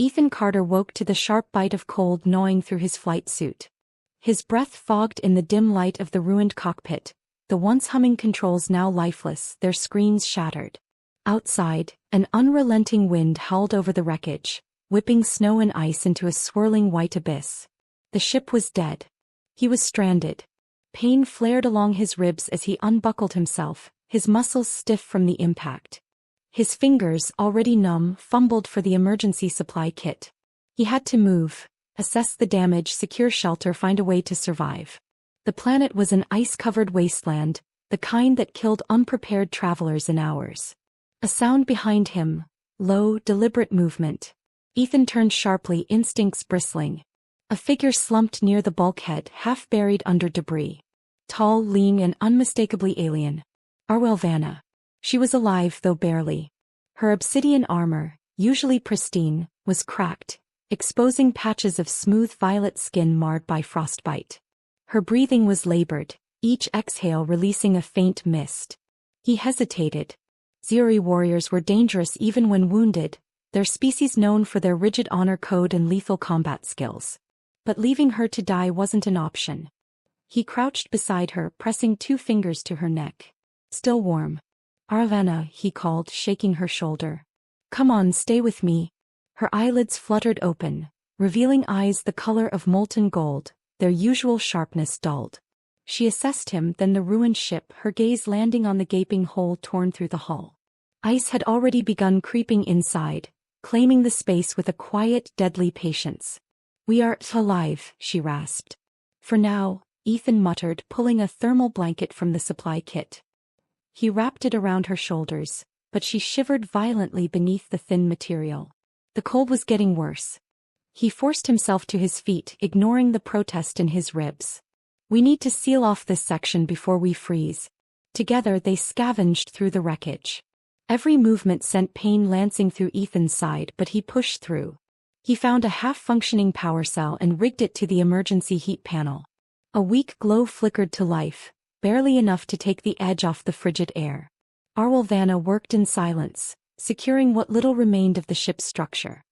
Ethan Carter woke to the sharp bite of cold gnawing through his flight suit. His breath fogged in the dim light of the ruined cockpit, the once humming controls now lifeless, their screens shattered. Outside, an unrelenting wind howled over the wreckage, whipping snow and ice into a swirling white abyss. The ship was dead. He was stranded. Pain flared along his ribs as he unbuckled himself, his muscles stiff from the impact. His fingers, already numb, fumbled for the emergency supply kit. He had to move, assess the damage, secure shelter, find a way to survive. The planet was an ice-covered wasteland, the kind that killed unprepared travelers in hours. A sound behind him, low, deliberate movement. Ethan turned sharply, instincts bristling. A figure slumped near the bulkhead, half buried under debris. Tall, lean, and unmistakably alien. Vanna. She was alive, though barely. Her obsidian armor, usually pristine, was cracked, exposing patches of smooth violet skin marred by frostbite. Her breathing was labored, each exhale releasing a faint mist. He hesitated. Zuri warriors were dangerous even when wounded, their species known for their rigid honor code and lethal combat skills. But leaving her to die wasn't an option. He crouched beside her, pressing 2 fingers to her neck. Still warm. Aravanna, he called, shaking her shoulder. Come on, stay with me. Her eyelids fluttered open, revealing eyes the color of molten gold, their usual sharpness dulled. She assessed him, then the ruined ship, her gaze landing on the gaping hole torn through the hull. Ice had already begun creeping inside, claiming the space with a quiet, deadly patience. We are alive, she rasped. For now, Ethan muttered, pulling a thermal blanket from the supply kit. He wrapped it around her shoulders, but she shivered violently beneath the thin material. The cold was getting worse. He forced himself to his feet, ignoring the protest in his ribs. We need to seal off this section before we freeze. Together they scavenged through the wreckage. Every movement sent pain lancing through Ethan's side, but he pushed through. He found a half-functioning power cell and rigged it to the emergency heat panel. A weak glow flickered to life, barely enough to take the edge off the frigid air. Vanna worked in silence, securing what little remained of the ship's structure.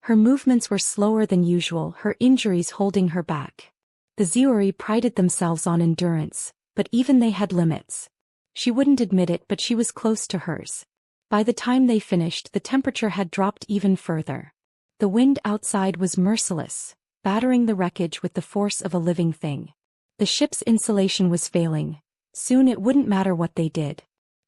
Her movements were slower than usual, her injuries holding her back. The Zuri prided themselves on endurance, but even they had limits. She wouldn't admit it, but she was close to hers. By the time they finished, the temperature had dropped even further. The wind outside was merciless, battering the wreckage with the force of a living thing. The ship's insulation was failing. Soon it wouldn't matter what they did.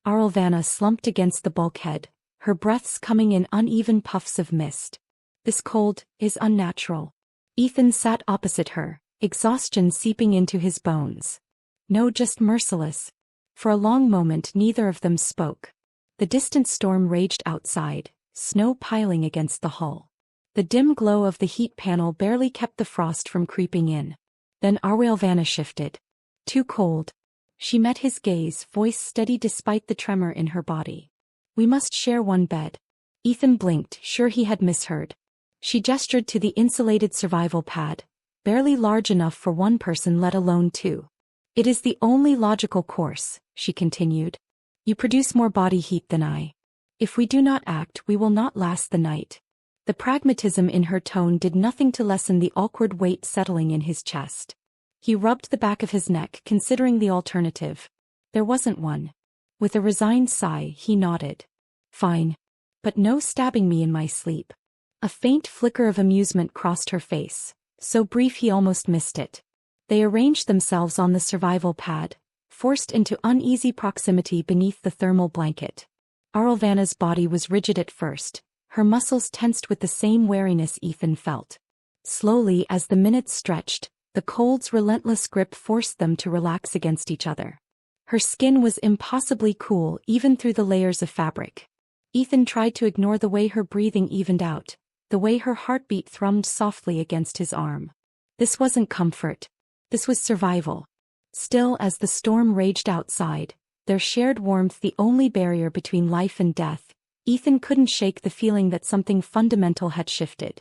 Vanna slumped against the bulkhead, her breaths coming in uneven puffs of mist. This cold is unnatural. Ethan sat opposite her, exhaustion seeping into his bones. No, just merciless. For a long moment neither of them spoke. The distant storm raged outside, snow piling against the hull. The dim glow of the heat panel barely kept the frost from creeping in. Then Vanna shifted. Too cold. She met his gaze, voice steady despite the tremor in her body. We must share one bed. Ethan blinked, sure he had misheard. She gestured to the insulated survival pad, barely large enough for one person let alone 2. It is the only logical course, she continued. You produce more body heat than I. If we do not act, we will not last the night. The pragmatism in her tone did nothing to lessen the awkward weight settling in his chest. He rubbed the back of his neck, considering the alternative. There wasn't one. With a resigned sigh, he nodded. Fine. But no stabbing me in my sleep. A faint flicker of amusement crossed her face, so brief he almost missed it. They arranged themselves on the survival pad, forced into uneasy proximity beneath the thermal blanket. Vanna's body was rigid at first, her muscles tensed with the same wariness Ethan felt. Slowly, as the minutes stretched, the cold's relentless grip forced them to relax against each other. Her skin was impossibly cool even through the layers of fabric. Ethan tried to ignore the way her breathing evened out, the way her heartbeat thrummed softly against his arm. This wasn't comfort. This was survival. Still, as the storm raged outside, their shared warmth the only barrier between life and death, Ethan couldn't shake the feeling that something fundamental had shifted.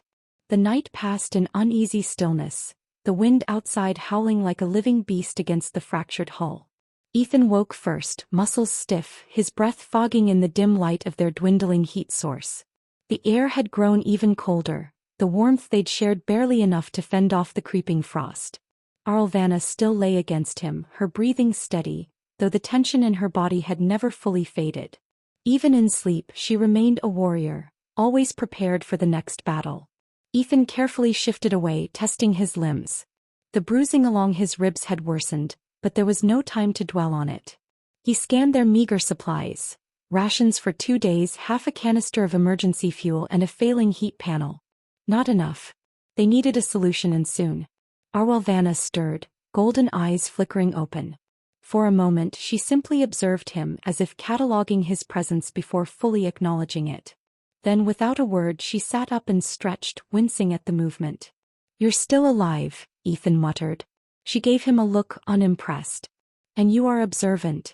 The night passed in uneasy stillness, the wind outside howling like a living beast against the fractured hull. Ethan woke first, muscles stiff, his breath fogging in the dim light of their dwindling heat source. The air had grown even colder, the warmth they'd shared barely enough to fend off the creeping frost. Arlvanna still lay against him, her breathing steady, though the tension in her body had never fully faded. Even in sleep she remained a warrior, always prepared for the next battle. Ethan carefully shifted away, testing his limbs. The bruising along his ribs had worsened, but there was no time to dwell on it. He scanned their meager supplies. Rations for 2 days, half a canister of emergency fuel and a failing heat panel. Not enough. They needed a solution, and soon. Arlvanna stirred, golden eyes flickering open. For a moment she simply observed him, as if cataloging his presence before fully acknowledging it. Then without a word she sat up and stretched, wincing at the movement. "You're still alive," Ethan muttered. She gave him a look, unimpressed. "And you are observant."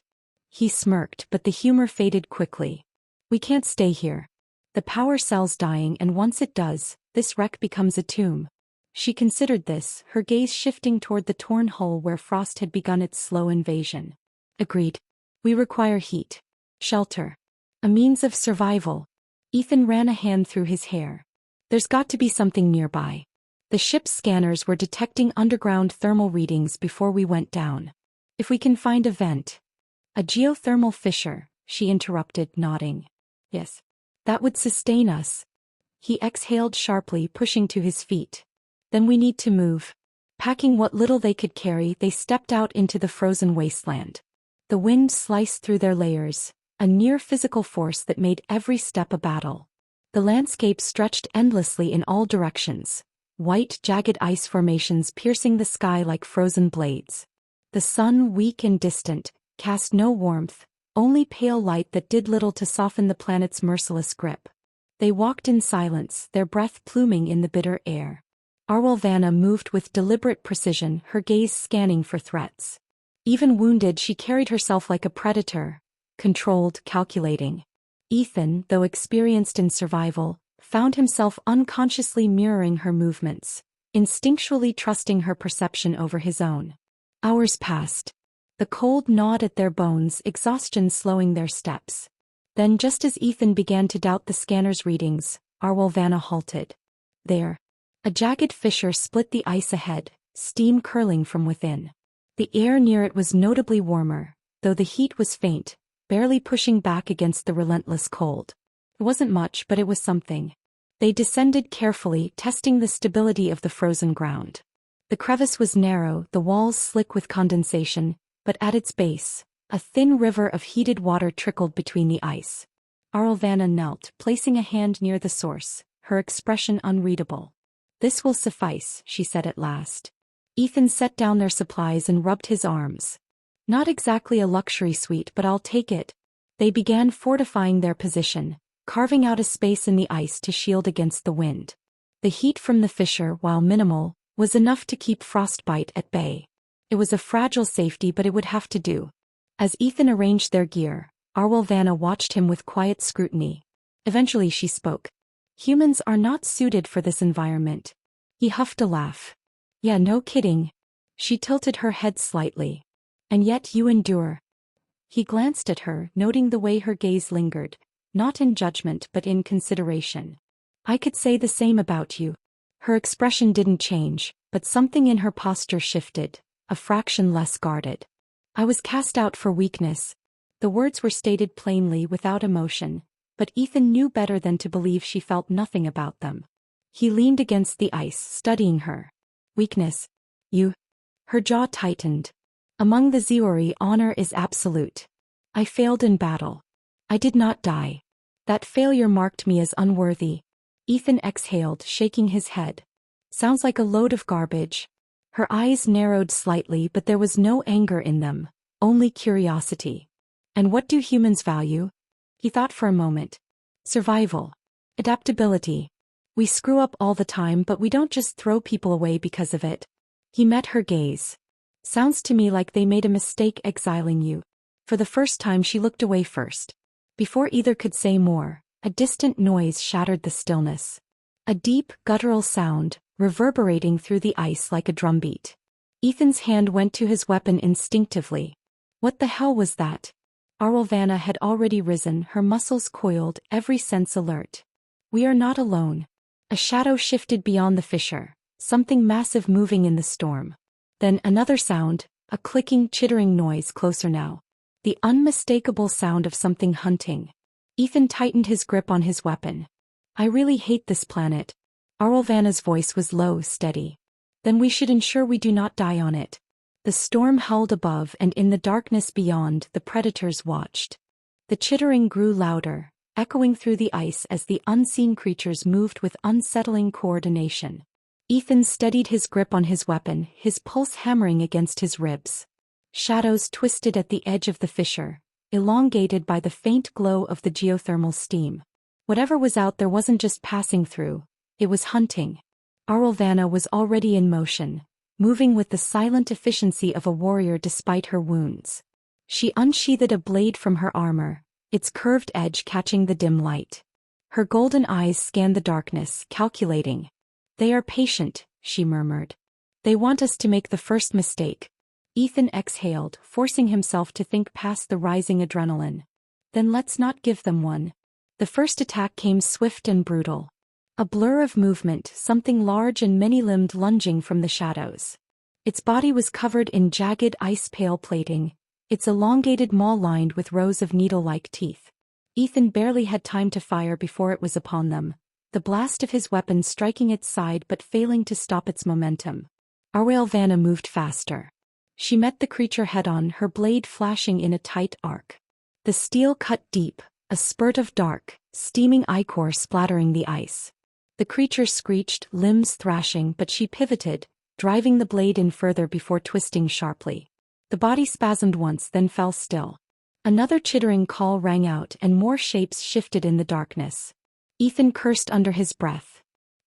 He smirked, but the humor faded quickly. "We can't stay here. The power cell's dying, and once it does, this wreck becomes a tomb." She considered this, her gaze shifting toward the torn hull where frost had begun its slow invasion. "Agreed. We require heat. Shelter. A means of survival." Ethan ran a hand through his hair. "There's got to be something nearby. The ship's scanners were detecting underground thermal readings before we went down. If we can find a vent." "A geothermal fissure," she interrupted, nodding. "Yes. That would sustain us." He exhaled sharply, pushing to his feet. "Then we need to move." Packing what little they could carry, they stepped out into the frozen wasteland. The wind sliced through their layers, a near-physical force that made every step a battle. The landscape stretched endlessly in all directions, white, jagged ice formations piercing the sky like frozen blades. The sun, weak and distant, cast no warmth, only pale light that did little to soften the planet's merciless grip. They walked in silence, their breath pluming in the bitter air. Arlvanna moved with deliberate precision, her gaze scanning for threats. Even wounded, she carried herself like a predator, controlled, calculating. Ethan, though experienced in survival, found himself unconsciously mirroring her movements, instinctually trusting her perception over his own. Hours passed. The cold gnawed at their bones, exhaustion slowing their steps. Then, just as Ethan began to doubt the scanner's readings, Arlvanna halted. There. A jagged fissure split the ice ahead, steam curling from within. The air near it was notably warmer, though the heat was faint, barely pushing back against the relentless cold. It wasn't much, but it was something. They descended carefully, testing the stability of the frozen ground. The crevice was narrow, the walls slick with condensation, but at its base, a thin river of heated water trickled between the ice. Arlvanna knelt, placing a hand near the source, her expression unreadable. "This will suffice," she said at last. Ethan set down their supplies and rubbed his arms. "Not exactly a luxury suite, but I'll take it." They began fortifying their position, carving out a space in the ice to shield against the wind. The heat from the fissure, while minimal, was enough to keep frostbite at bay. It was a fragile safety, but it would have to do. As Ethan arranged their gear, Arlvanna watched him with quiet scrutiny. Eventually she spoke. "Humans are not suited for this environment." He huffed a laugh. "Yeah, no kidding." She tilted her head slightly. "And yet you endure." He glanced at her, noting the way her gaze lingered, not in judgment but in consideration. "I could say the same about you." Her expression didn't change, but something in her posture shifted, a fraction less guarded. "I was cast out for weakness." The words were stated plainly, without emotion, but Ethan knew better than to believe she felt nothing about them. He leaned against the ice, studying her. "Weakness? You?" Her jaw tightened. "Among the Zeori, honor is absolute. I failed in battle. I did not die. That failure marked me as unworthy." Ethan exhaled, shaking his head. "Sounds like a load of garbage." Her eyes narrowed slightly, but there was no anger in them, only curiosity. "And what do humans value?" He thought for a moment. "Survival. Adaptability. We screw up all the time, but we don't just throw people away because of it." He met her gaze. "Sounds to me like they made a mistake exiling you." For the first time she looked away first. Before either could say more, a distant noise shattered the stillness. A deep, guttural sound, reverberating through the ice like a drumbeat. Ethan's hand went to his weapon instinctively. What the hell was that? Arlvanna had already risen, her muscles coiled, every sense alert. "We are not alone." A shadow shifted beyond the fissure, something massive moving in the storm. Then another sound, a clicking, chittering noise closer now. The unmistakable sound of something hunting. Ethan tightened his grip on his weapon. I really hate this planet. Arulvana's voice was low, steady. Then we should ensure we do not die on it. The storm howled above, and in the darkness beyond, the predators watched. The chittering grew louder, echoing through the ice as the unseen creatures moved with unsettling coordination. Ethan steadied his grip on his weapon, his pulse hammering against his ribs. Shadows twisted at the edge of the fissure, elongated by the faint glow of the geothermal steam. Whatever was out there wasn't just passing through, it was hunting. Arulvana was already in motion, moving with the silent efficiency of a warrior despite her wounds. She unsheathed a blade from her armor, its curved edge catching the dim light. Her golden eyes scanned the darkness, calculating. They are patient, she murmured. They want us to make the first mistake. Ethan exhaled, forcing himself to think past the rising adrenaline. Then let's not give them one. The first attack came swift and brutal. A blur of movement, something large and many-limbed lunging from the shadows. Its body was covered in jagged ice-pale plating, its elongated maw lined with rows of needle-like teeth. Ethan barely had time to fire before it was upon them, the blast of his weapon striking its side but failing to stop its momentum. Arulvana moved faster. She met the creature head-on, her blade flashing in a tight arc. The steel cut deep, a spurt of dark, steaming ichor splattering the ice. The creature screeched, limbs thrashing, but she pivoted, driving the blade in further before twisting sharply. The body spasmed once, then fell still. Another chittering call rang out, and more shapes shifted in the darkness. Ethan cursed under his breath.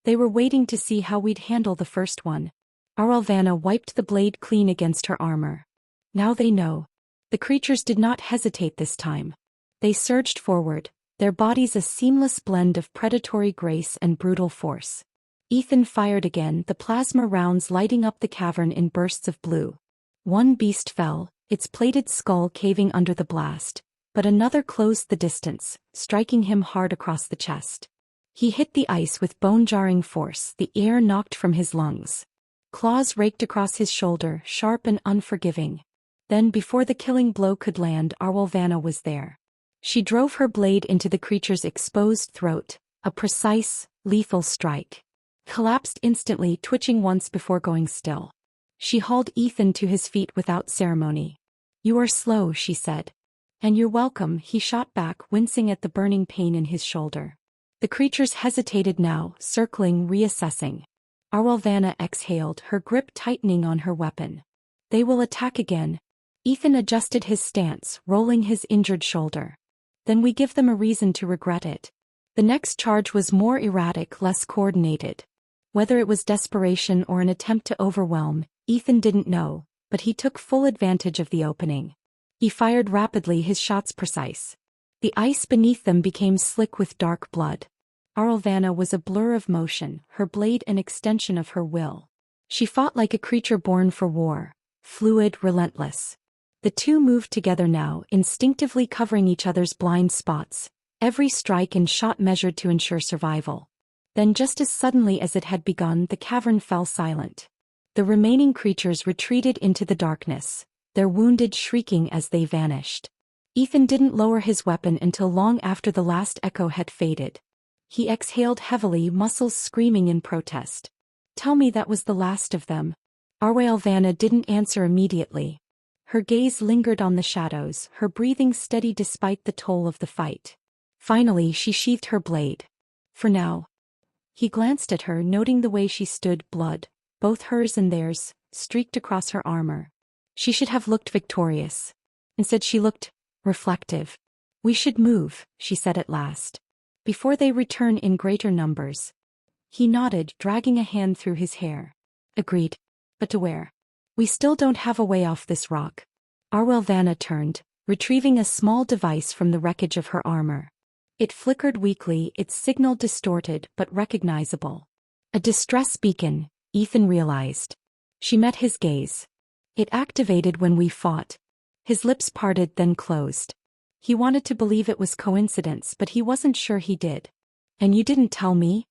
They were waiting to see how we'd handle the first one. Arulvana wiped the blade clean against her armor. Now they know. The creatures did not hesitate this time. They surged forward, their bodies a seamless blend of predatory grace and brutal force. Ethan fired again, the plasma rounds lighting up the cavern in bursts of blue. One beast fell, its plated skull caving under the blast, but another closed the distance, striking him hard across the chest. He hit the ice with bone-jarring force, the air knocked from his lungs. Claws raked across his shoulder, sharp and unforgiving. Then, before the killing blow could land, Arulvana was there. She drove her blade into the creature's exposed throat, a precise, lethal strike. Collapsed instantly, twitching once before going still. She hauled Ethan to his feet without ceremony. You are slow, she said. And you're welcome, he shot back, wincing at the burning pain in his shoulder. The creatures hesitated now, circling, reassessing. Arulvana exhaled, her grip tightening on her weapon. They will attack again. Ethan adjusted his stance, rolling his injured shoulder. Then we give them a reason to regret it. The next charge was more erratic, less coordinated. Whether it was desperation or an attempt to overwhelm, Ethan didn't know, but he took full advantage of the opening. He fired rapidly, his shots precise. The ice beneath them became slick with dark blood. Arulvana was a blur of motion, her blade an extension of her will. She fought like a creature born for war, fluid, relentless. The two moved together now, instinctively covering each other's blind spots, every strike and shot measured to ensure survival. Then, just as suddenly as it had begun, the cavern fell silent. The remaining creatures retreated into the darkness, their wounded shrieking as they vanished. Ethan didn't lower his weapon until long after the last echo had faded. He exhaled heavily, muscles screaming in protest. Tell me that was the last of them. Arulvana didn't answer immediately. Her gaze lingered on the shadows, her breathing steady despite the toll of the fight. Finally, she sheathed her blade. For now. He glanced at her, noting the way she stood, blood, both hers and theirs, streaked across her armor. She should have looked victorious. Instead she looked reflective. We should move, she said at last. Before they return in greater numbers. He nodded, dragging a hand through his hair. Agreed. But to where? We still don't have a way off this rock. Arulvana turned, retrieving a small device from the wreckage of her armor. It flickered weakly, its signal distorted but recognizable. A distress beacon, Ethan realized. She met his gaze. It activated when we fought. His lips parted, then closed. He wanted to believe it was coincidence, but he wasn't sure he did. And you didn't tell me?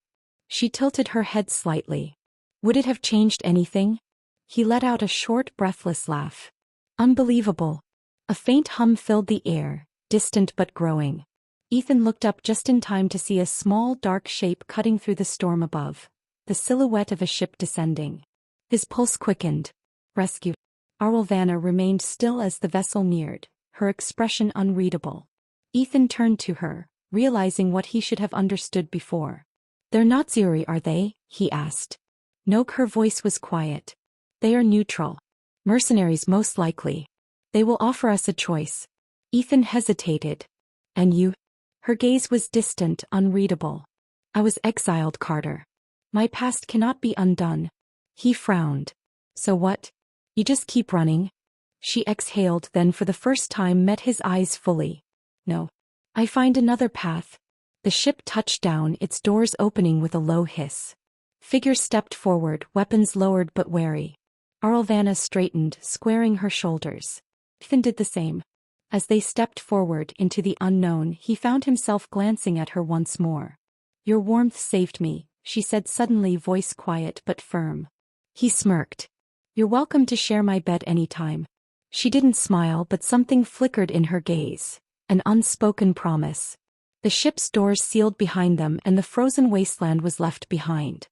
She tilted her head slightly. Would it have changed anything? He let out a short, breathless laugh. Unbelievable. A faint hum filled the air, distant but growing. Ethan looked up just in time to see a small, dark shape cutting through the storm above, the silhouette of a ship descending. His pulse quickened. Rescue. Arwelvanna remained still as the vessel neared, her expression unreadable. Ethan turned to her, realizing what he should have understood before. They're not Zuri, are they? He asked. No, her voice was quiet. They are neutral. Mercenaries most likely. They will offer us a choice. Ethan hesitated. And you? Her gaze was distant, unreadable. I was exiled, Carter. My past cannot be undone. He frowned. So what? You just keep running? She exhaled, then for the first time met his eyes fully. No. I find another path. The ship touched down, its doors opening with a low hiss. Figures stepped forward, weapons lowered but wary. Arwelvanna straightened, squaring her shoulders. Ethan did the same. As they stepped forward into the unknown, he found himself glancing at her once more. Your warmth saved me, she said suddenly, voice quiet but firm. He smirked. You're welcome to share my bed anytime. She didn't smile, but something flickered in her gaze. An unspoken promise. The ship's doors sealed behind them and the frozen wasteland was left behind.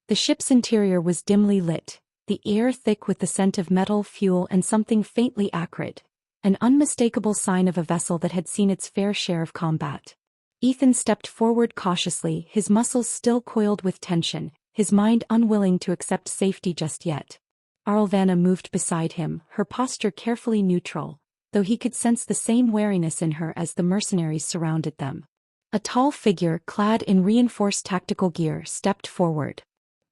The ship's interior was dimly lit, the air thick with the scent of metal, fuel, and something faintly acrid. An unmistakable sign of a vessel that had seen its fair share of combat. Ethan stepped forward cautiously, his muscles still coiled with tension, his mind unwilling to accept safety just yet. Arwelvanna moved beside him, her posture carefully neutral, though he could sense the same wariness in her as the mercenaries surrounded them. A tall figure, clad in reinforced tactical gear, stepped forward.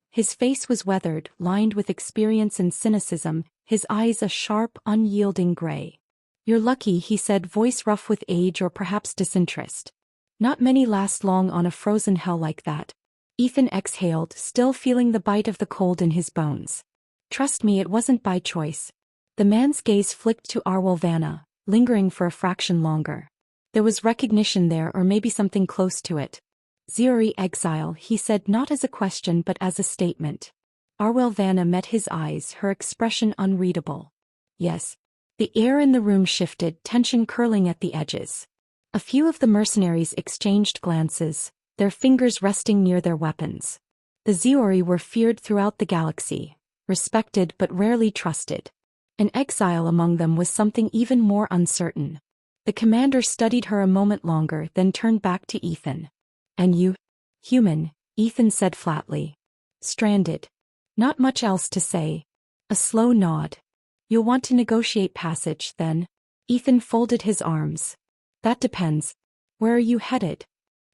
His face was weathered, lined with experience and cynicism, his eyes a sharp, unyielding gray. You're lucky, he said, voice rough with age or perhaps disinterest. Not many last long on a frozen hell like that. Ethan exhaled, still feeling the bite of the cold in his bones. Trust me, it wasn't by choice. The man's gaze flicked to Arwelvanna, lingering for a fraction longer. There was recognition there, or maybe something close to it. Zuri exile, he said, not as a question but as a statement. Arwelvanna met his eyes, her expression unreadable. Yes. The air in the room shifted, tension curling at the edges. A few of the mercenaries exchanged glances, their fingers resting near their weapons. The Zuri were feared throughout the galaxy, respected but rarely trusted. An exile among them was something even more uncertain. The commander studied her a moment longer, then turned back to Ethan. And you? Human, Ethan said flatly. Stranded. Not much else to say. A slow nod. You'll want to negotiate passage, then? Ethan folded his arms. That depends. Where are you headed?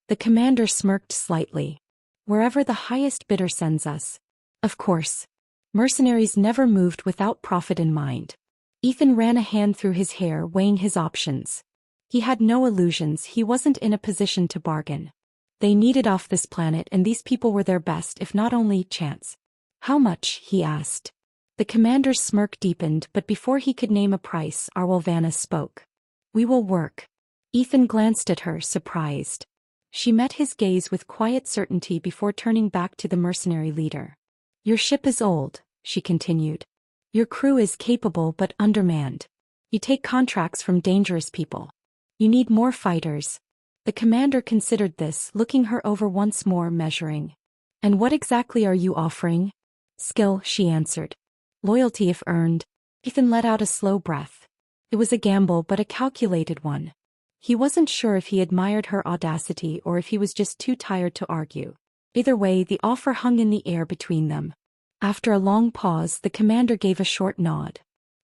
The commander smirked slightly. Wherever the highest bidder sends us. Of course. Mercenaries never moved without profit in mind. Ethan ran a hand through his hair, weighing his options. He had no illusions, he wasn't in a position to bargain. They needed off this planet, and these people were their best, if not only, chance. How much? He asked. The commander's smirk deepened, but before he could name a price, Arwelvanna spoke. We will work. Ethan glanced at her, surprised. She met his gaze with quiet certainty before turning back to the mercenary leader. Your ship is old, she continued. Your crew is capable but undermanned. You take contracts from dangerous people. You need more fighters. The commander considered this, looking her over once more, measuring. And what exactly are you offering? Skill, she answered. Loyalty if earned. Ethan let out a slow breath. It was a gamble, but a calculated one. He wasn't sure if he admired her audacity or if he was just too tired to argue. Either way, the offer hung in the air between them. After a long pause, the commander gave a short nod.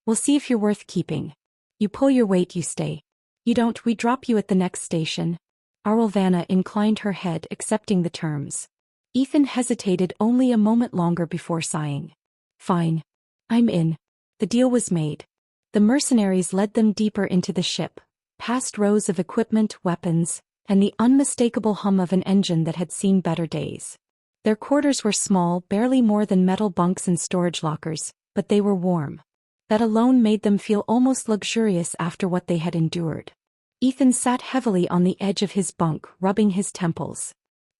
We'll see if you're worth keeping. You pull your weight, you stay. You don't, we drop you at the next station. Arwelvanna inclined her head, accepting the terms. Ethan hesitated only a moment longer before sighing. Fine. I'm in. The deal was made. The mercenaries led them deeper into the ship, past rows of equipment, weapons, and the unmistakable hum of an engine that had seen better days. Their quarters were small, barely more than metal bunks and storage lockers, but they were warm. That alone made them feel almost luxurious after what they had endured. Ethan sat heavily on the edge of his bunk, rubbing his temples.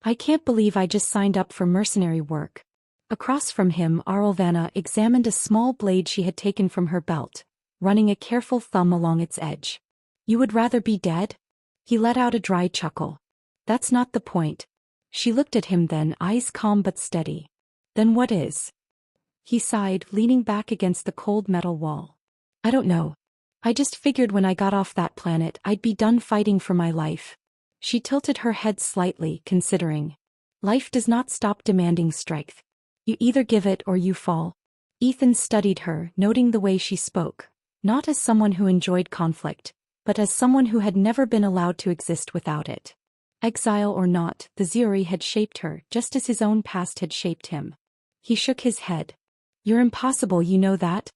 I can't believe I just signed up for mercenary work. Across from him, Arulvana examined a small blade she had taken from her belt, running a careful thumb along its edge. You would rather be dead? He let out a dry chuckle. That's not the point. She looked at him then, eyes calm but steady. Then what is? He sighed, leaning back against the cold metal wall. I don't know. I just figured when I got off that planet I'd be done fighting for my life. She tilted her head slightly, considering. Life does not stop demanding strength. You either give it or you fall. Ethan studied her, noting the way she spoke, not as someone who enjoyed conflict, but as someone who had never been allowed to exist without it. Exile or not, the Zuri had shaped her, just as his own past had shaped him. He shook his head. You're impossible, you know that?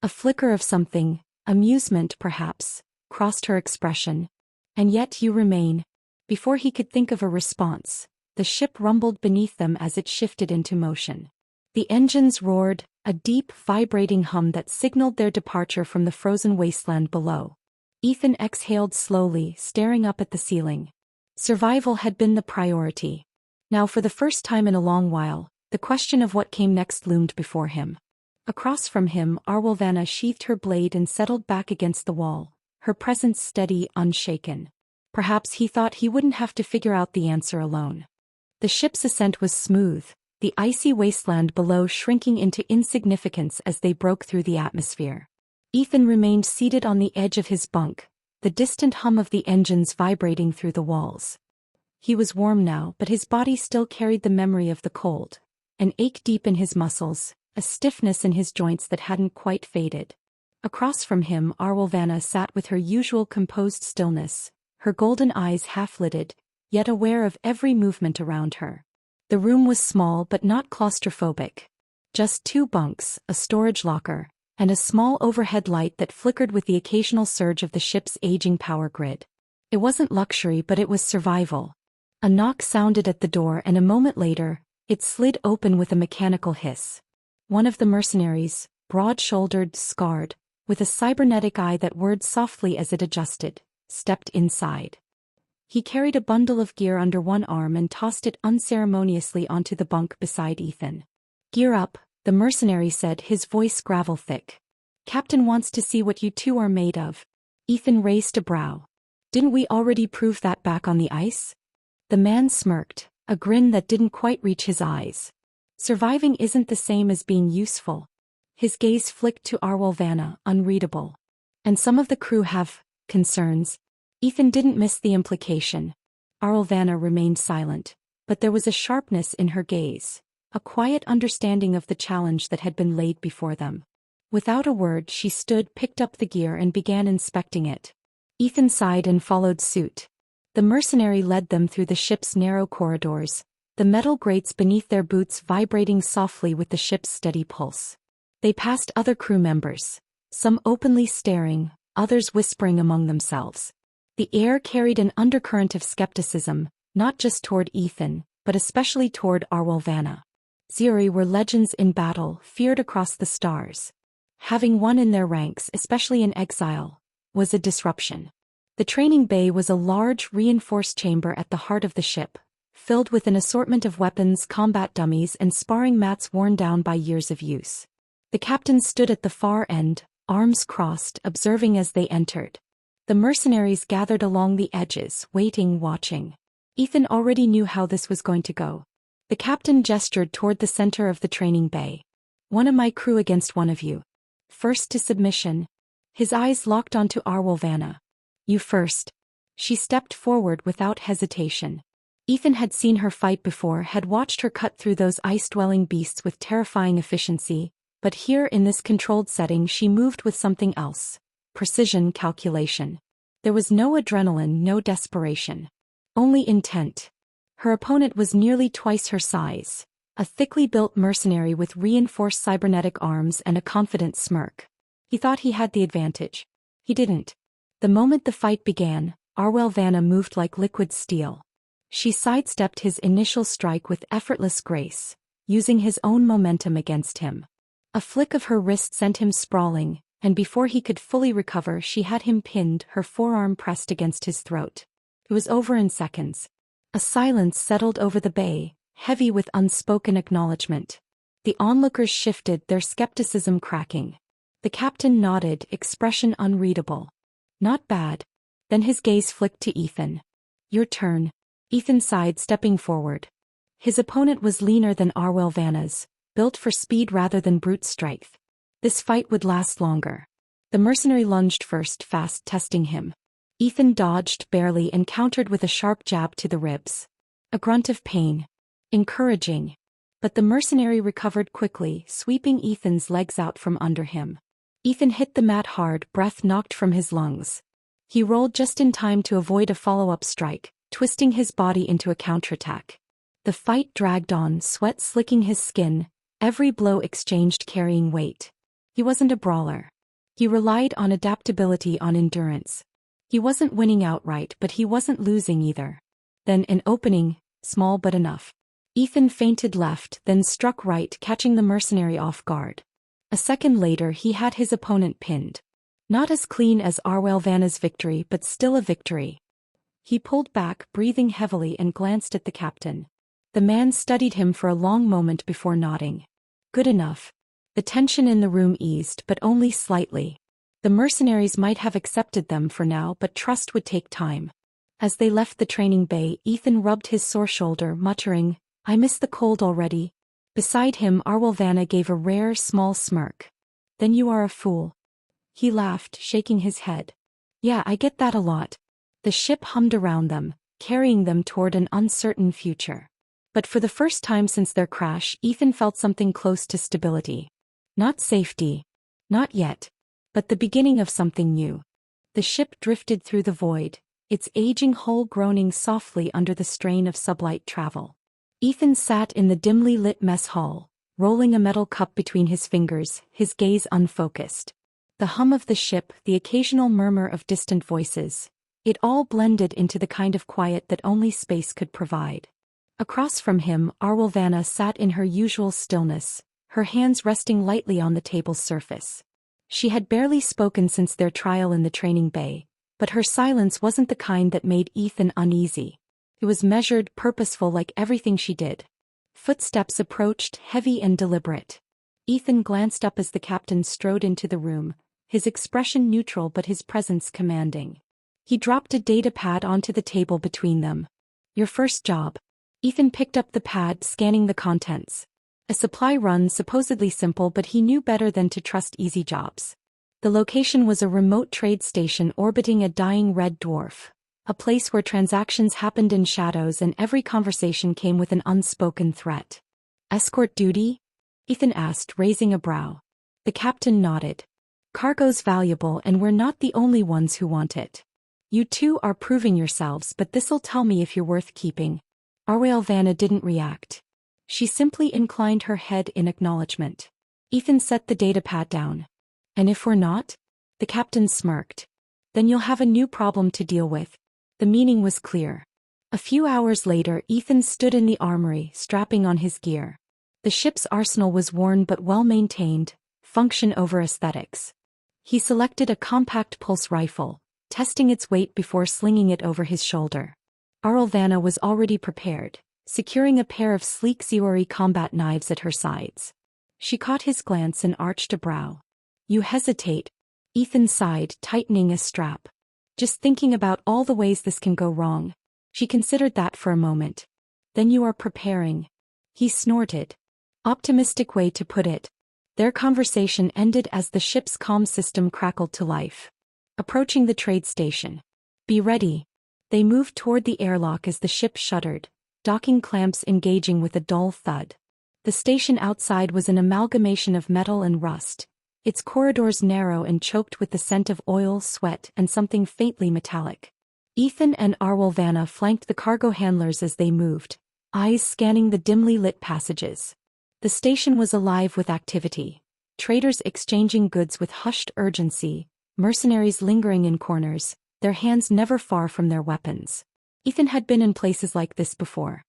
A flicker of something, amusement perhaps, crossed her expression. And yet you remain. Before he could think of a response, the ship rumbled beneath them as it shifted into motion. The engines roared, a deep, vibrating hum that signaled their departure from the frozen wasteland below. Ethan exhaled slowly, staring up at the ceiling. Survival had been the priority. Now for the first time in a long while, the question of what came next loomed before him. Across from him, Arulvana sheathed her blade and settled back against the wall, her presence steady, unshaken. Perhaps he thought he wouldn't have to figure out the answer alone. The ship's ascent was smooth, the icy wasteland below shrinking into insignificance as they broke through the atmosphere. Ethan remained seated on the edge of his bunk, the distant hum of the engines vibrating through the walls. He was warm now, but his body still carried the memory of the cold, an ache deep in his muscles, a stiffness in his joints that hadn't quite faded. Across from him, Arulvana sat with her usual composed stillness, her golden eyes half-lidded, yet aware of every movement around her. The room was small but not claustrophobic. Just 2 bunks, a storage locker, and a small overhead light that flickered with the occasional surge of the ship's aging power grid. It wasn't luxury, but it was survival. A knock sounded at the door, and a moment later, it slid open with a mechanical hiss. One of the mercenaries, broad-shouldered, scarred, with a cybernetic eye that whirred softly as it adjusted, stepped inside. He carried a bundle of gear under one arm and tossed it unceremoniously onto the bunk beside Ethan. Gear up, the mercenary said, his voice gravel-thick. Captain wants to see what you two are made of. Ethan raised a brow. Didn't we already prove that back on the ice? The man smirked, a grin that didn't quite reach his eyes. Surviving isn't the same as being useful. His gaze flicked to Arulvana, unreadable. And some of the crew have concerns. Ethan didn't miss the implication. Arulvana remained silent, but there was a sharpness in her gaze, a quiet understanding of the challenge that had been laid before them. Without a word, she stood, picked up the gear and began inspecting it. Ethan sighed and followed suit. The mercenary led them through the ship's narrow corridors, the metal grates beneath their boots vibrating softly with the ship's steady pulse. They passed other crew members, some openly staring, others whispering among themselves. The air carried an undercurrent of skepticism, not just toward Ethan, but especially toward Arulvana. Zuri were legends in battle, feared across the stars. Having one in their ranks, especially in exile, was a disruption. The training bay was a large, reinforced chamber at the heart of the ship, filled with an assortment of weapons, combat dummies, and sparring mats worn down by years of use. The captain stood at the far end, arms crossed, observing as they entered. The mercenaries gathered along the edges, waiting, watching. Ethan already knew how this was going to go. The captain gestured toward the center of the training bay. One of my crew against one of you. First to submission. His eyes locked onto Arulvana. You first. She stepped forward without hesitation. Ethan had seen her fight before, had watched her cut through those ice-dwelling beasts with terrifying efficiency, but here in this controlled setting she moved with something else. Precision, calculation. There was no adrenaline, no desperation. Only intent. Her opponent was nearly twice her size, a thickly built mercenary with reinforced cybernetic arms and a confident smirk. He thought he had the advantage. He didn't. The moment the fight began, Arulvana moved like liquid steel. She sidestepped his initial strike with effortless grace, using his own momentum against him. A flick of her wrist sent him sprawling, and before he could fully recover she had him pinned, her forearm pressed against his throat. It was over in seconds. A silence settled over the bay, heavy with unspoken acknowledgement. The onlookers shifted, their skepticism cracking. The captain nodded, expression unreadable. Not bad. Then his gaze flicked to Ethan. Your turn. Ethan sighed, stepping forward. His opponent was leaner than Arwell Vanna's, built for speed rather than brute strength. This fight would last longer. The mercenary lunged first, fast, testing him. Ethan dodged barely and countered with a sharp jab to the ribs. A grunt of pain. Encouraging. But the mercenary recovered quickly, sweeping Ethan's legs out from under him. Ethan hit the mat hard, breath knocked from his lungs. He rolled just in time to avoid a follow-up strike, twisting his body into a counterattack. The fight dragged on, sweat slicking his skin, every blow exchanged carrying weight. He wasn't a brawler. He relied on adaptability, on endurance. He wasn't winning outright, but he wasn't losing either. Then an opening, small but enough. Ethan feinted left, then struck right, catching the mercenary off guard. A second later he had his opponent pinned. Not as clean as Arwell Vanna's victory, but still a victory. He pulled back, breathing heavily, and glanced at the captain. The man studied him for a long moment before nodding. Good enough. The tension in the room eased, but only slightly. The mercenaries might have accepted them for now, but trust would take time. As they left the training bay, Ethan rubbed his sore shoulder, muttering, I miss the cold already. Beside him, Arwell Vanna gave a rare, small smirk. Then you are a fool. He laughed, shaking his head. Yeah, I get that a lot. The ship hummed around them, carrying them toward an uncertain future. But for the first time since their crash, Ethan felt something close to stability. Not safety. Not yet. But the beginning of something new. The ship drifted through the void, its aging hull groaning softly under the strain of sublight travel. Ethan sat in the dimly lit mess hall, rolling a metal cup between his fingers, his gaze unfocused. The hum of the ship, the occasional murmur of distant voices, it all blended into the kind of quiet that only space could provide. Across from him, Arwell Vanna sat in her usual stillness, her hands resting lightly on the table's surface. She had barely spoken since their trial in the training bay, but her silence wasn't the kind that made Ethan uneasy. It was measured, purposeful, like everything she did. Footsteps approached, heavy and deliberate. Ethan glanced up as the captain strode into the room, his expression neutral but his presence commanding. He dropped a data pad onto the table between them. Your first job. Ethan picked up the pad, scanning the contents. A supply run, supposedly simple, but he knew better than to trust easy jobs. The location was a remote trade station orbiting a dying red dwarf, a place where transactions happened in shadows and every conversation came with an unspoken threat. Escort duty? Ethan asked, raising a brow. The captain nodded. Cargo's valuable and we're not the only ones who want it. You two are proving yourselves, but this'll tell me if you're worth keeping. Arwell Vanna didn't react. She simply inclined her head in acknowledgement. Ethan set the datapad down. And if we're not? The captain smirked. Then you'll have a new problem to deal with. The meaning was clear. A few hours later, Ethan stood in the armory, strapping on his gear. The ship's arsenal was worn but well maintained, function over aesthetics. He selected a compact pulse rifle, testing its weight before slinging it over his shoulder. Arwell Vanna was already prepared, securing a pair of sleek Seria combat knives at her sides. She caught his glance and arched a brow. You hesitate. Ethan sighed, tightening a strap. Just thinking about all the ways this can go wrong. She considered that for a moment. Then you are preparing. He snorted. Optimistic way to put it. Their conversation ended as the ship's comm system crackled to life. Approaching the trade station. Be ready. They moved toward the airlock as the ship shuddered, docking clamps engaging with a dull thud. The station outside was an amalgamation of metal and rust, its corridors narrow and choked with the scent of oil, sweat, and something faintly metallic. Ethan and Arwell Vanna flanked the cargo handlers as they moved, eyes scanning the dimly lit passages. The station was alive with activity. Traders exchanging goods with hushed urgency, mercenaries lingering in corners, their hands never far from their weapons. Ethan had been in places like this before.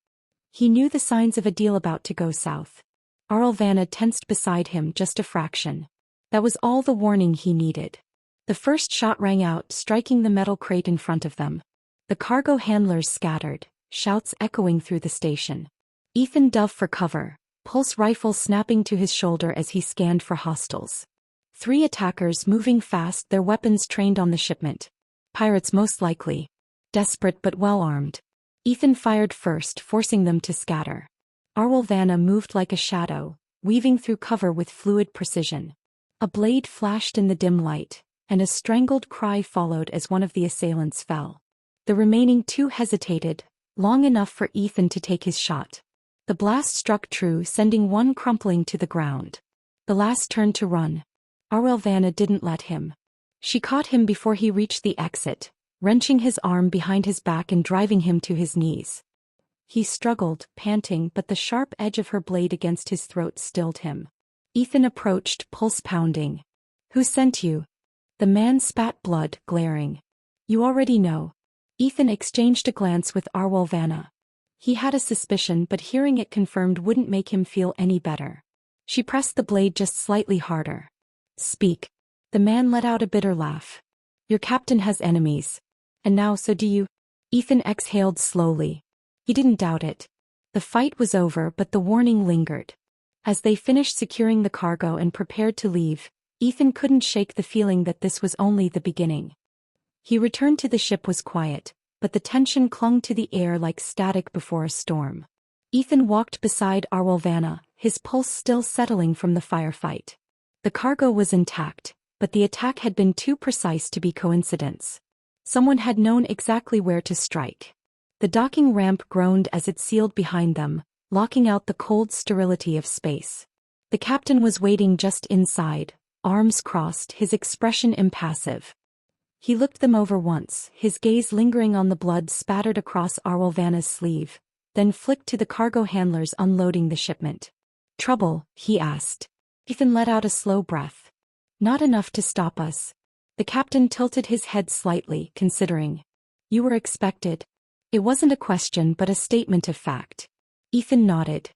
He knew the signs of a deal about to go south. Arwell Vanna tensed beside him just a fraction. That was all the warning he needed. The first shot rang out, striking the metal crate in front of them. The cargo handlers scattered, shouts echoing through the station. Ethan dove for cover, pulse rifle snapping to his shoulder as he scanned for hostiles. 3 attackers moving fast, their weapons trained on the shipment. Pirates most likely. Desperate but well-armed. Ethan fired first, forcing them to scatter. Arwolvanna moved like a shadow, weaving through cover with fluid precision. A blade flashed in the dim light, and a strangled cry followed as one of the assailants fell. The remaining 2 hesitated, long enough for Ethan to take his shot. The blast struck true, sending one crumpling to the ground. The last turned to run. Arwolvanna didn't let him. She caught him before he reached the exit, wrenching his arm behind his back and driving him to his knees. He struggled, panting, but the sharp edge of her blade against his throat stilled him. Ethan approached, pulse pounding. "Who sent you?" The man spat blood, glaring. "You already know." Ethan exchanged a glance with Arwolvanna. He had a suspicion, but hearing it confirmed wouldn't make him feel any better. She pressed the blade just slightly harder. "Speak." The man let out a bitter laugh. "Your captain has enemies. And now so do you." Ethan exhaled slowly. He didn't doubt it. The fight was over, but the warning lingered. As they finished securing the cargo and prepared to leave, Ethan couldn't shake the feeling that this was only the beginning. He returned to the ship was quiet, but the tension clung to the air like static before a storm. Ethan walked beside Arwolvanna, his pulse still settling from the firefight. The cargo was intact, but the attack had been too precise to be coincidence. Someone had known exactly where to strike. The docking ramp groaned as it sealed behind them, locking out the cold sterility of space. The captain was waiting just inside, arms crossed, his expression impassive. He looked them over once, his gaze lingering on the blood spattered across Arwolvanna's sleeve, then flicked to the cargo handlers unloading the shipment. "Trouble?" he asked. Ethan let out a slow breath. "Not enough to stop us." The captain tilted his head slightly, considering. "You were expected." It wasn't a question but a statement of fact. Ethan nodded.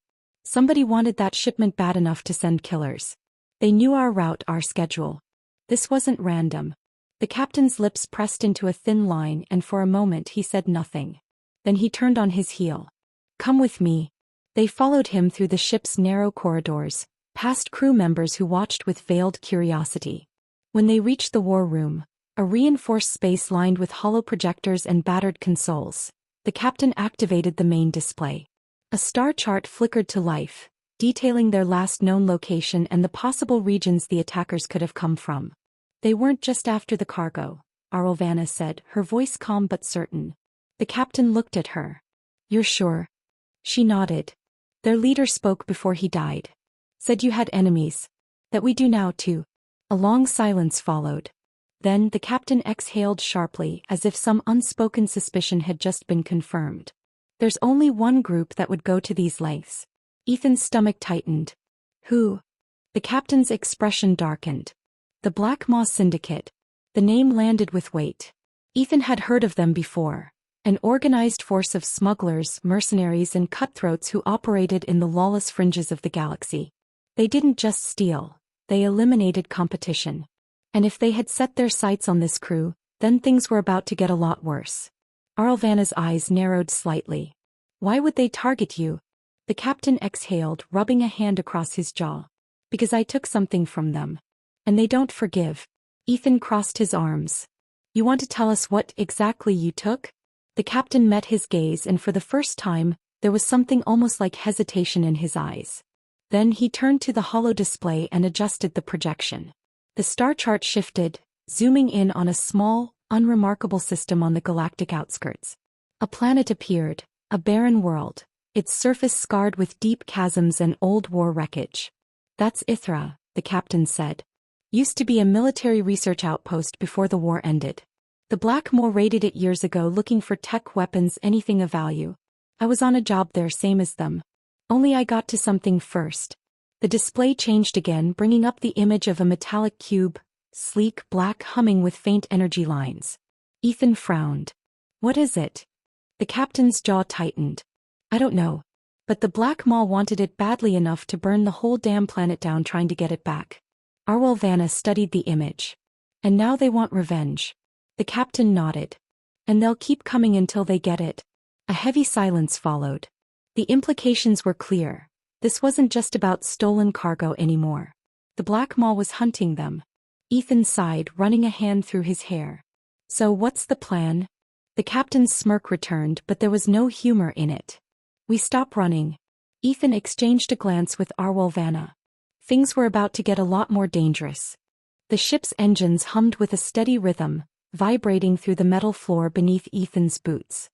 "Somebody wanted that shipment bad enough to send killers. They knew our route, our schedule. This wasn't random." The captain's lips pressed into a thin line and for a moment he said nothing. Then he turned on his heel. "Come with me." They followed him through the ship's narrow corridors, past crew members who watched with veiled curiosity. When they reached the war room, a reinforced space lined with hollow projectors and battered consoles, the captain activated the main display. A star chart flickered to life, detailing their last known location and the possible regions the attackers could have come from. "They weren't just after the cargo," Arwolvanna said, her voice calm but certain. The captain looked at her. "You're sure?" She nodded. "Their leader spoke before he died. Said you had enemies. That we do now too." A long silence followed. Then the captain exhaled sharply as if some unspoken suspicion had just been confirmed. "There's only one group that would go to these lengths." Ethan's stomach tightened. "Who?" The captain's expression darkened. "The Black Maw Syndicate." The name landed with weight. Ethan had heard of them before. An organized force of smugglers, mercenaries and cutthroats who operated in the lawless fringes of the galaxy. They didn't just steal, they eliminated competition. And if they had set their sights on this crew, then things were about to get a lot worse. Arwolvanna's eyes narrowed slightly. "Why would they target you?" The captain exhaled, rubbing a hand across his jaw. "Because I took something from them. And they don't forgive." Ethan crossed his arms. "You want to tell us what exactly you took?" The captain met his gaze and for the first time, there was something almost like hesitation in his eyes. Then he turned to the hollow display and adjusted the projection. The star chart shifted, zooming in on a small, unremarkable system on the galactic outskirts. A planet appeared, a barren world, its surface scarred with deep chasms and old war wreckage. "That's Ithra," the captain said. "Used to be a military research outpost before the war ended. The Black Maw raided it years ago looking for tech, weapons, anything of value. I was on a job there same as them. Only I got to something first." The display changed again, bringing up the image of a metallic cube, sleek, black, humming with faint energy lines. Ethan frowned. "What is it?" The captain's jaw tightened. "I don't know. But the Black Maw wanted it badly enough to burn the whole damn planet down trying to get it back." Arwolvanna studied the image. "And now they want revenge." The captain nodded. "And they'll keep coming until they get it." A heavy silence followed. The implications were clear. This wasn't just about stolen cargo anymore. The Black Maw was hunting them. Ethan sighed, running a hand through his hair. So what's the plan? The captain's smirk returned, but there was no humor in it. We stop running. Ethan exchanged a glance with Arwolvanna. Things were about to get a lot more dangerous. The ship's engines hummed with a steady rhythm, vibrating through the metal floor beneath Ethan's boots.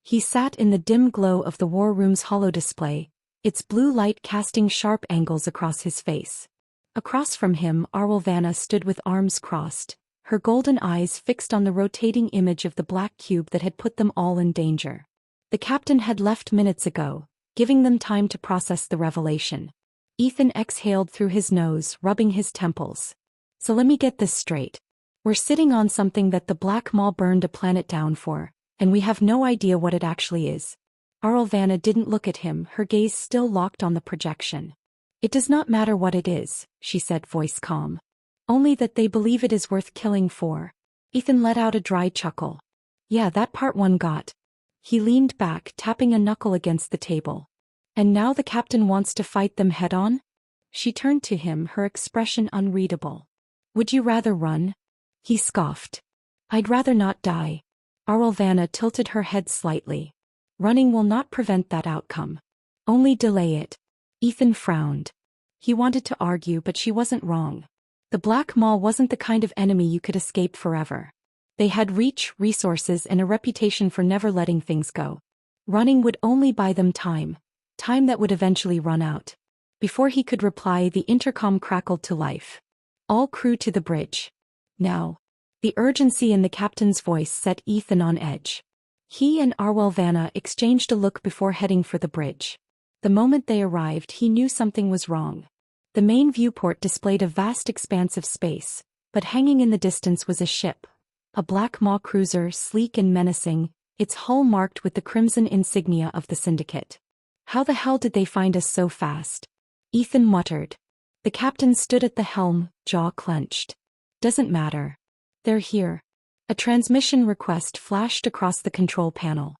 He sat in the dim glow of the war room's holodisplay, its blue light casting sharp angles across his face. Across from him, Arwolvanna stood with arms crossed, her golden eyes fixed on the rotating image of the black cube that had put them all in danger. The captain had left minutes ago, giving them time to process the revelation. Ethan exhaled through his nose, rubbing his temples. So let me get this straight. We're sitting on something that the Black Maw burned a planet down for, and we have no idea what it actually is. Arwolvanna didn't look at him, her gaze still locked on the projection. It does not matter what it is, she said, voice calm. Only that they believe it is worth killing for. Ethan let out a dry chuckle. Yeah, that part one got. He leaned back, tapping a knuckle against the table. And now the captain wants to fight them head-on? She turned to him, her expression unreadable. Would you rather run? He scoffed. I'd rather not die. Arwolvanna tilted her head slightly. Running will not prevent that outcome. Only delay it. Ethan frowned. He wanted to argue, but she wasn't wrong. The Black Maw wasn't the kind of enemy you could escape forever. They had reach, resources, and a reputation for never letting things go. Running would only buy them time that would eventually run out. Before he could reply, the intercom crackled to life. All crew to the bridge. Now. The urgency in the captain's voice set Ethan on edge. He and Arwolvanna exchanged a look before heading for the bridge. The moment they arrived, he knew something was wrong. The main viewport displayed a vast expanse of space, but hanging in the distance was a ship. A Black Maw cruiser, sleek and menacing, its hull marked with the crimson insignia of the Syndicate. How the hell did they find us so fast? Ethan muttered. The captain stood at the helm, jaw clenched. Doesn't matter. They're here. A transmission request flashed across the control panel.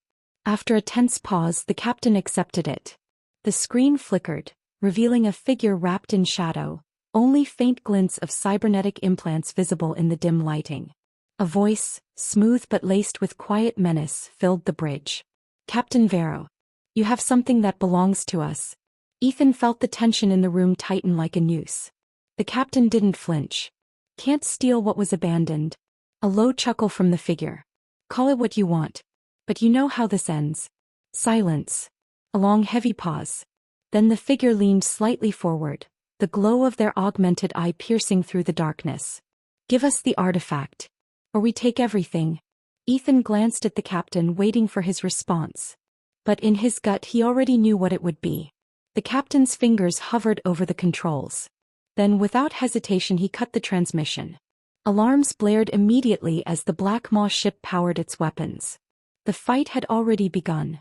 After a tense pause, the captain accepted it. The screen flickered, revealing a figure wrapped in shadow, only faint glints of cybernetic implants visible in the dim lighting. A voice, smooth but laced with quiet menace, filled the bridge. Captain Vero. You have something that belongs to us. Ethan felt the tension in the room tighten like a noose. The captain didn't flinch. Can't steal what was abandoned. A low chuckle from the figure. Call it what you want. But you know how this ends. Silence. A long heavy pause. Then the figure leaned slightly forward, the glow of their augmented eye piercing through the darkness. Give us the artifact. Or we take everything. Ethan glanced at the captain, waiting for his response. But in his gut he already knew what it would be. The captain's fingers hovered over the controls. Then without hesitation he cut the transmission. Alarms blared immediately as the Black Maw ship powered its weapons. The fight had already begun.